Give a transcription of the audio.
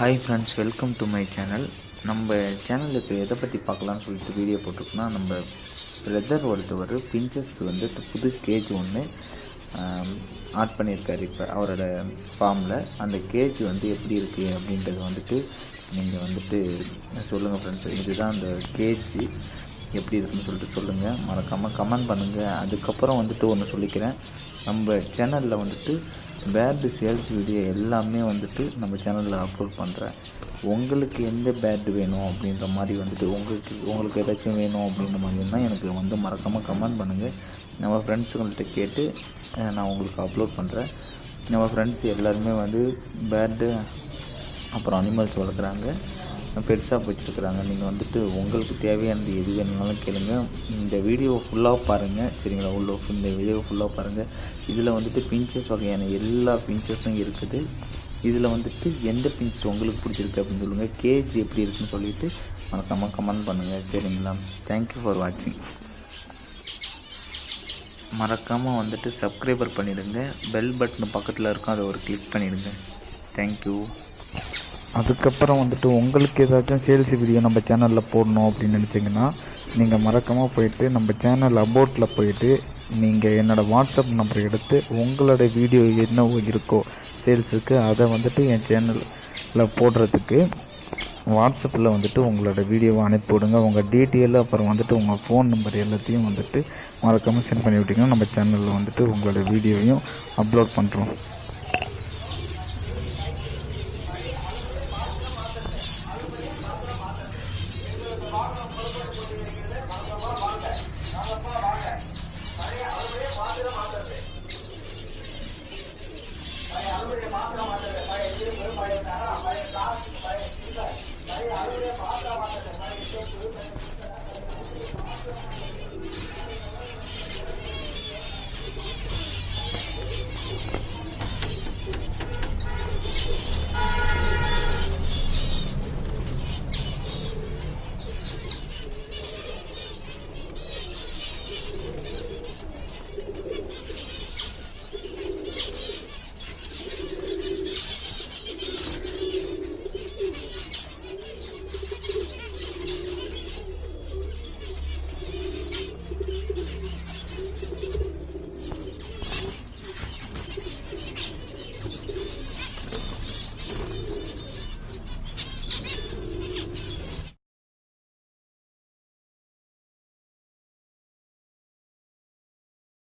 Hi friends, welcome to my channel. நம்ம சேனலுக்கு எதை பற்றி பார்க்கலான்னு சொல்லிட்டு வீடியோ போட்டிருக்கோன்னா, நம்ம பிரதர் ஒருத்தவர் பிஞ்சஸ் வந்து புது கேஜ் ஒன்று ஆட் பண்ணியிருக்காரு. இப்போ அவரோட ஃபார்மில் அந்த கேஜ் வந்து எப்படி இருக்குது அப்படின்றது வந்துட்டு நீங்கள் வந்துட்டு சொல்லுங்கள் ஃப்ரெண்ட்ஸ். இதுதான் அந்த கேஜ் எப்படி இருக்குன்னு சொல்லிட்டு சொல்லுங்கள், மறக்காமல் கமெண்ட் பண்ணுங்கள். அதுக்கப்புறம் வந்துட்டு ஒன்று சொல்லிக்கிறேன், நம்ம சேனலில் வந்துட்டு பேர்டு சேல்ஸ் வீடியோ எல்லாமே வந்துட்டு நம்ம சேனலில் அப்லோட் பண்ணுறேன். உங்களுக்கு எந்த பேர்டு வேணும் அப்படின்ற மாதிரி வந்துட்டு உங்களுக்கு ஏதாச்சும் வேணும் அப்படின்ற மாதிரி இருந்தால் எனக்கு வந்து மறக்காமல் கமெண்ட் பண்ணுங்கள். நம்ம ஃப்ரெண்ட்ஸுங்கள்கிட்ட கேட்டு நான் உங்களுக்கு அப்லோட் பண்ணுறேன். நம்ம ஃப்ரெண்ட்ஸ் எல்லாருமே வந்து பேர்டு அப்புறம் அனிமல்ஸ் வளர்க்குறாங்க, பெட்ஸாக வச்சுருக்குறாங்க. நீங்கள் வந்துட்டு உங்களுக்கு தேவையானது எது வேணுனாலும் கேளுங்க. இந்த வீடியோவை ஃபுல்லாக பாருங்கள், சரிங்களா? இந்த வீடியோவை ஃபுல்லாக பாருங்கள். இதில் வந்துட்டு பிஞ்சஸ் வகையான எல்லா பிஞ்சஸும் இருக்குது. இதில் வந்துட்டு எந்த பிஞ்சஸ் உங்களுக்கு பிடிச்சிருக்கு அப்படின்னு சொல்லுங்கள். கேஜ் எப்படி இருக்குன்னு சொல்லிவிட்டு மறக்காமல் கமெண்ட் பண்ணுங்கள், சரிங்களா? தேங்க்யூ ஃபார் வாட்சிங். மறக்காமல் வந்துட்டு சப்ஸ்கிரைபர் பண்ணிவிடுங்க. பெல் பட்டன் பக்கத்தில் இருக்கும், அதை ஒரு கிளிக் பண்ணிவிடுங்க. தேங்க்யூ. அதுக்கப்புறம் வந்துட்டு உங்களுக்கு ஏதாச்சும் சேல்ஸ் வீடியோ நம்ம சேனலில் போடணும் அப்படின்னு நினச்சிங்கன்னா, நீங்கள் மறக்காமல் போயிட்டு நம்ம சேனல் அபோட்டில் போயிட்டு நீங்கள் என்னோடய வாட்ஸ்அப் நம்பரை எடுத்து உங்களோட வீடியோ என்னவோ இருக்கோ சேல்ஸுக்கு, அதை வந்துட்டு என் சேனலில் போடுறதுக்கு வாட்ஸ்அப்பில் வந்துட்டு உங்களோட வீடியோவை அனுப்பிவிடுங்க. உங்கள் டீட்டெயில் அப்புறம் வந்துட்டு உங்கள் ஃபோன் நம்பர் எல்லாத்தையும் வந்துட்டு மறக்காமல் சென்ட் பண்ணி விட்டிங்கன்னா நம்ம சேனலில் வந்துட்டு உங்களோட வீடியோவையும் அப்லோட் பண்ணுறோம்.